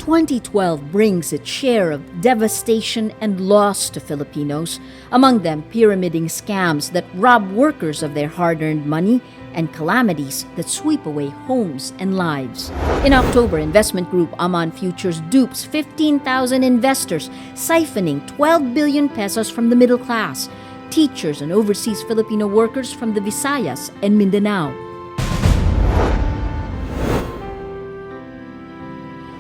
2012 brings its share of devastation and loss to Filipinos, among them pyramiding scams that rob workers of their hard-earned money and calamities that sweep away homes and lives. In October, investment group Aman Futures dupes 15,000 investors, siphoning 12 billion pesos from the middle class, teachers and overseas Filipino workers from the Visayas and Mindanao.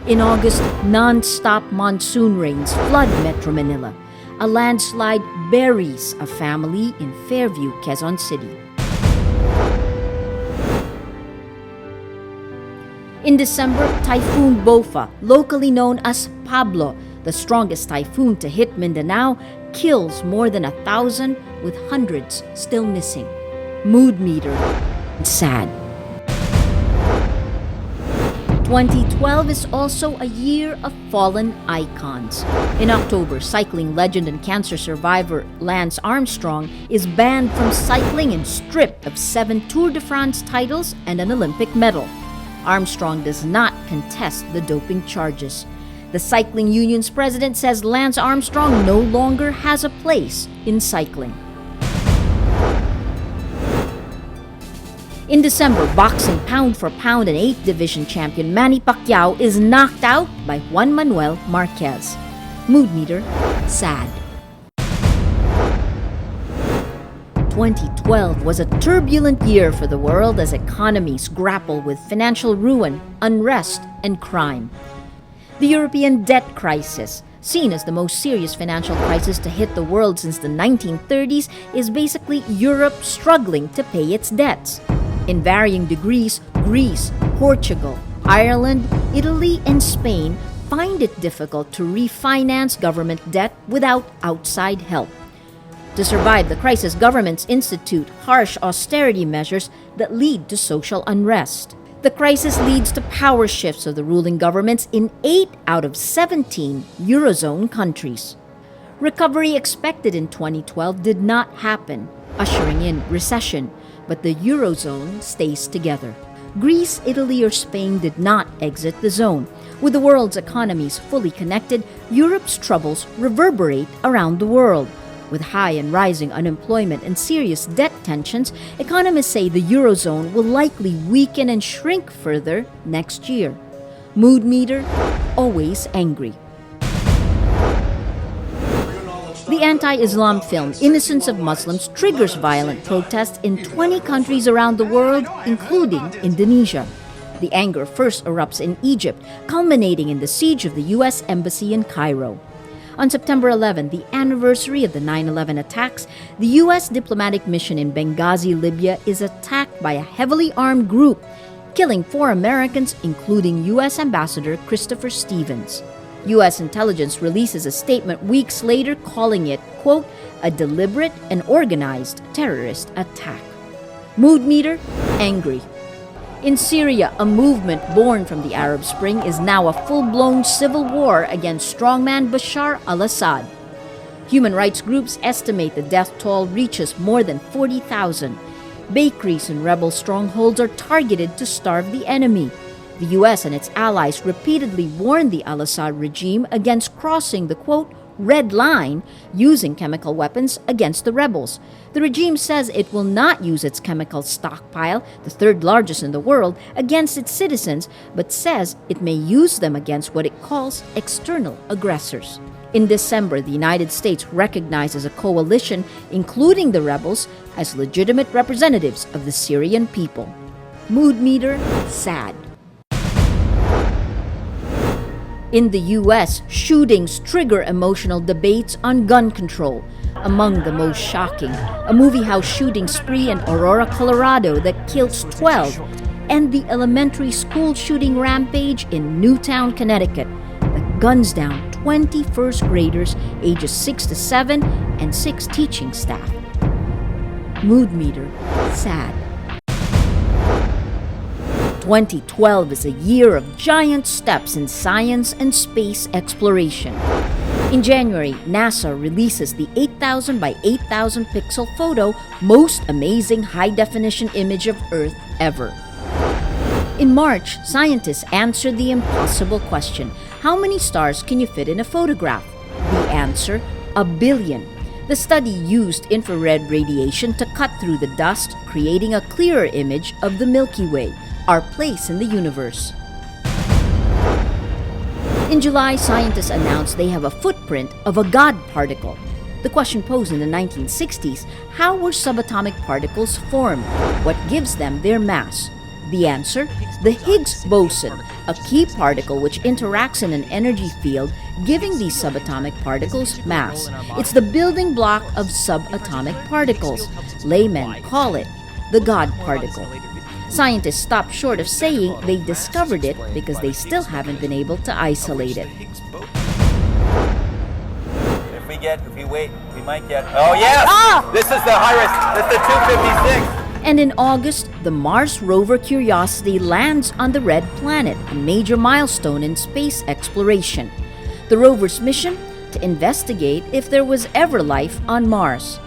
In August, non-stop monsoon rains flood Metro Manila. A landslide buries a family in Fairview, Quezon City. In December, Typhoon Bofa, locally known as Pablo, the strongest typhoon to hit Mindanao, kills more than 1,000, with hundreds still missing. Mood meter, sad. 2012 is also a year of fallen icons. In October, cycling legend and cancer survivor Lance Armstrong is banned from cycling and stripped of 7 Tour de France titles and an Olympic medal. Armstrong does not contest the doping charges. The Cycling Union's president says Lance Armstrong no longer has a place in cycling. In December, boxing pound-for-pound and 8th Division champion Manny Pacquiao is knocked out by Juan Manuel Marquez. Mood meter, sad. 2012 was a turbulent year for the world as economies grapple with financial ruin, unrest, and crime. The European debt crisis, seen as the most serious financial crisis to hit the world since the 1930s, is basically Europe struggling to pay its debts. In varying degrees, Greece, Portugal, Ireland, Italy, and Spain find it difficult to refinance government debt without outside help. To survive the crisis, governments institute harsh austerity measures that lead to social unrest. The crisis leads to power shifts of the ruling governments in 8 out of 17 Eurozone countries. Recovery expected in 2012 did not happen, ushering in recession, but the Eurozone stays together. Greece, Italy, or Spain did not exit the zone. With the world's economies fully connected, Europe's troubles reverberate around the world. With high and rising unemployment and serious debt tensions, economists say the Eurozone will likely weaken and shrink further next year. Mood meter, always angry. The anti-Islam film Innocence of Muslims triggers violent protests in 20 countries around the world, including Indonesia. The anger first erupts in Egypt, culminating in the siege of the U.S. Embassy in Cairo. On September 11, the anniversary of the 9/11 attacks, the U.S. diplomatic mission in Benghazi, Libya, is attacked by a heavily armed group, killing 4 Americans, including U.S. Ambassador Christopher Stevens. U.S. intelligence releases a statement weeks later calling it, quote, a deliberate and organized terrorist attack. Mood meter, angry. In Syria, a movement born from the Arab Spring is now a full-blown civil war against strongman Bashar al-Assad. Human rights groups estimate the death toll reaches more than 40,000. Bakeries and rebel strongholds are targeted to starve the enemy. The U.S. and its allies repeatedly warned the al-Assad regime against crossing the, quote, red line using chemical weapons against the rebels. The regime says it will not use its chemical stockpile, the 3rd largest in the world, against its citizens, but says it may use them against what it calls external aggressors. In December, the United States recognizes a coalition, including the rebels, as legitimate representatives of the Syrian people. Mood meter, sad. In the U.S., shootings trigger emotional debates on gun control. Among the most shocking, a movie house shooting spree in Aurora, Colorado that kills 12, and the elementary school shooting rampage in Newtown, Connecticut that guns down 20 first graders ages 6 to 7 and 6 teaching staff. Mood meter, sad. 2012 is a year of giant steps in science and space exploration. In January, NASA releases the 8,000 by 8,000 pixel photo most amazing high-definition image of Earth ever. In March, scientists answered the impossible question: How many stars can you fit in a photograph? The answer, 1 billion. The study used infrared radiation to cut through the dust, creating a clearer image of the Milky Way, our place in the universe. In July, scientists announced they have a footprint of a God particle. The question posed in the 1960s, how were subatomic particles formed? What gives them their mass? The answer, the Higgs boson, a key particle which interacts in an energy field, giving these subatomic particles mass. It's the building block of subatomic particles. Laymen call it the God particle. Scientists stopped short of saying they discovered it because they still haven't been able to isolate it. If we wait, we might get... Oh, yes! This is the highest. This is the 256. And in August, the Mars rover Curiosity lands on the Red Planet, a major milestone in space exploration. The rover's mission? To investigate if there was ever life on Mars.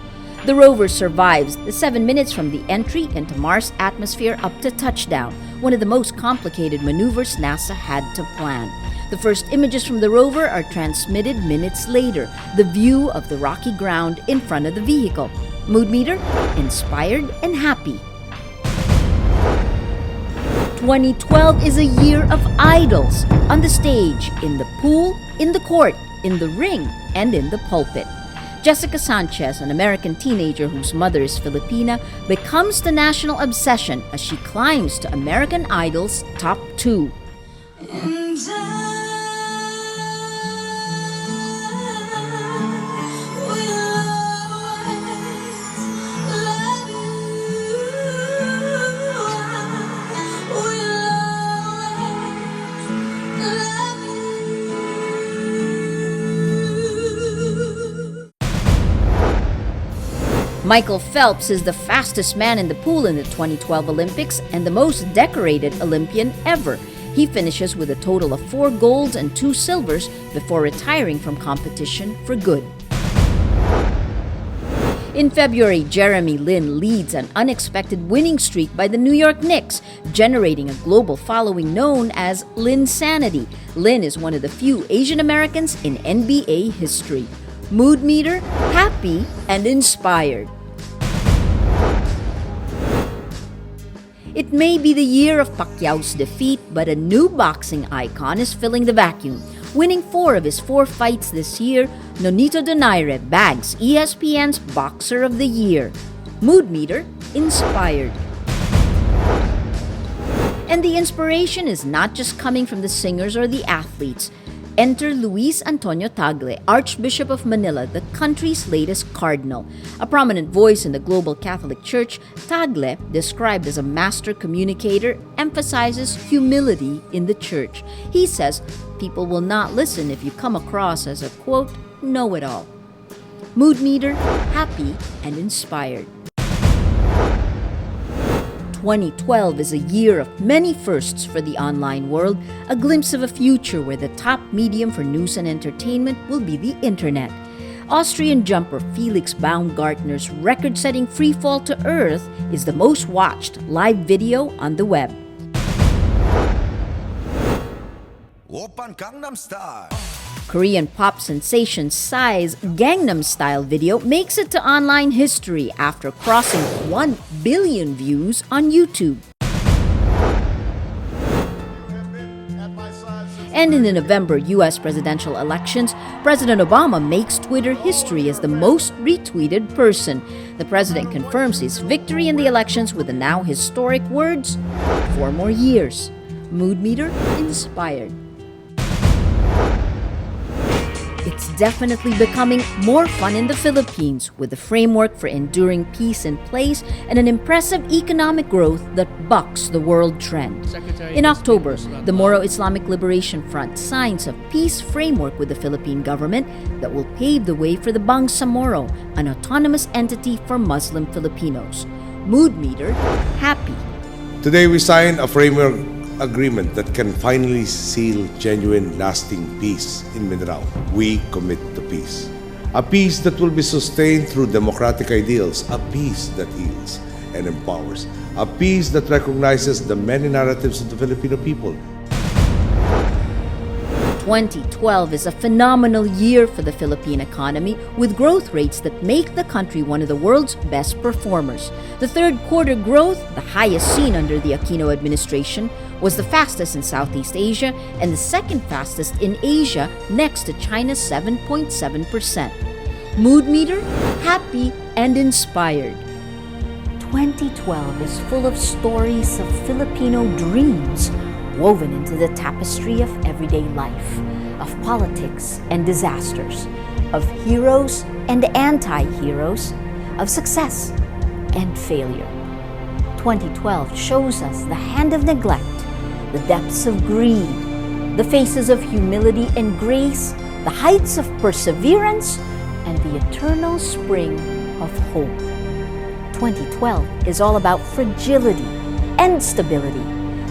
The rover survives the 7 minutes from the entry into Mars' atmosphere up to touchdown, one of the most complicated maneuvers NASA had to plan. The first images from the rover are transmitted minutes later, the view of the rocky ground in front of the vehicle. Mood meter? Inspired and happy. 2012 is a year of idols on the stage, in the pool, in the court, in the ring, and in the pulpit. Jessica Sanchez, an American teenager whose mother is Filipina, becomes the national obsession as she climbs to American Idol's top 2. Michael Phelps is the fastest man in the pool in the 2012 Olympics and the most decorated Olympian ever. He finishes with a total of 4 golds and 2 silvers before retiring from competition for good. In February, Jeremy Lin leads an unexpected winning streak by the New York Knicks, generating a global following known as Linsanity. Lin is one of the few Asian Americans in NBA history. Mood meter, happy and inspired. It may be the year of Pacquiao's defeat, but a new boxing icon is filling the vacuum. Winning 4 of his 4 fights this year, Nonito Donaire bags ESPN's Boxer of the Year. Mood meter, inspired. And the inspiration is not just coming from the singers or the athletes. Enter Luis Antonio Tagle, Archbishop of Manila, the country's latest cardinal. A prominent voice in the global Catholic Church, Tagle, described as a master communicator, emphasizes humility in the church. He says, people will not listen if you come across as a, quote, know-it-all. Mood meter, happy and inspired. 2012 is a year of many firsts for the online world, a glimpse of a future where the top medium for news and entertainment will be the internet. Austrian jumper Felix Baumgartner's record-setting freefall to Earth is the most watched live video on the web. Oppan Gangnam Style. Korean pop sensation Psy's Gangnam Style video makes it to online history after crossing 1 billion views on YouTube. And in the November U.S. presidential elections, President Obama makes Twitter history as the most retweeted person. The president confirms his victory in the elections with the now historic words, 4 more years. Mood meter, inspired. It's definitely becoming more fun in the Philippines, with a framework for enduring peace in place and an impressive economic growth that bucks the world trend. In October, the Moro Islamic Liberation Front signs a peace framework with the Philippine government that will pave the way for the Bangsamoro, an autonomous entity for Muslim Filipinos. Mood meter, happy. Today we signed a framework agreement that can finally seal genuine, lasting peace in Mindanao. We commit to peace. A peace that will be sustained through democratic ideals, a peace that heals and empowers, a peace that recognizes the many narratives of the Filipino people. 2012 is a phenomenal year for the Philippine economy, with growth rates that make the country one of the world's best performers. The third quarter growth, the highest seen under the Aquino administration, was the fastest in Southeast Asia and the second fastest in Asia, next to China's 7.7%. Mood meter? Happy and inspired. 2012 is full of stories of Filipino dreams woven into the tapestry of everyday life, of politics and disasters, of heroes and anti-heroes, of success and failure. 2012 shows us the hand of neglect, the depths of greed, the faces of humility and grace, the heights of perseverance, and the eternal spring of hope. 2012 is all about fragility and stability,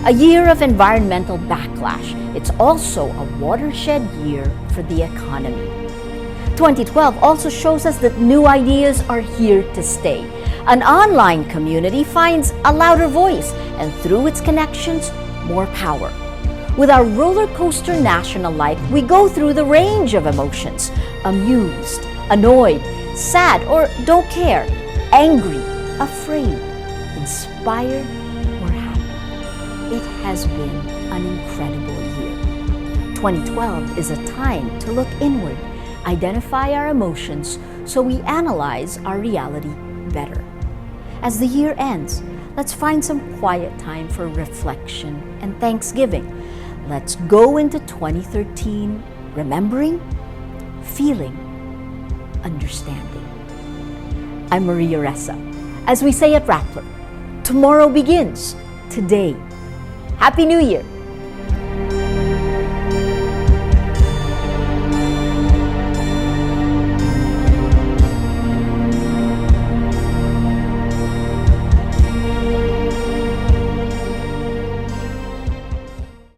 a year of environmental backlash. It's also a watershed year for the economy. 2012 also shows us that new ideas are here to stay. An online community finds a louder voice, and through its connections, more power. With our roller coaster national life, we go through the range of emotions: amused, annoyed, sad or don't care, angry, afraid, inspired, or happy. It has been an incredible year. 2012 is a time to look inward, identify our emotions so we analyze our reality better. As the year ends, let's find some quiet time for reflection and thanksgiving. Let's go into 2013 remembering, feeling, understanding. I'm Maria Ressa. As we say at Rappler, tomorrow begins today. Happy New Year!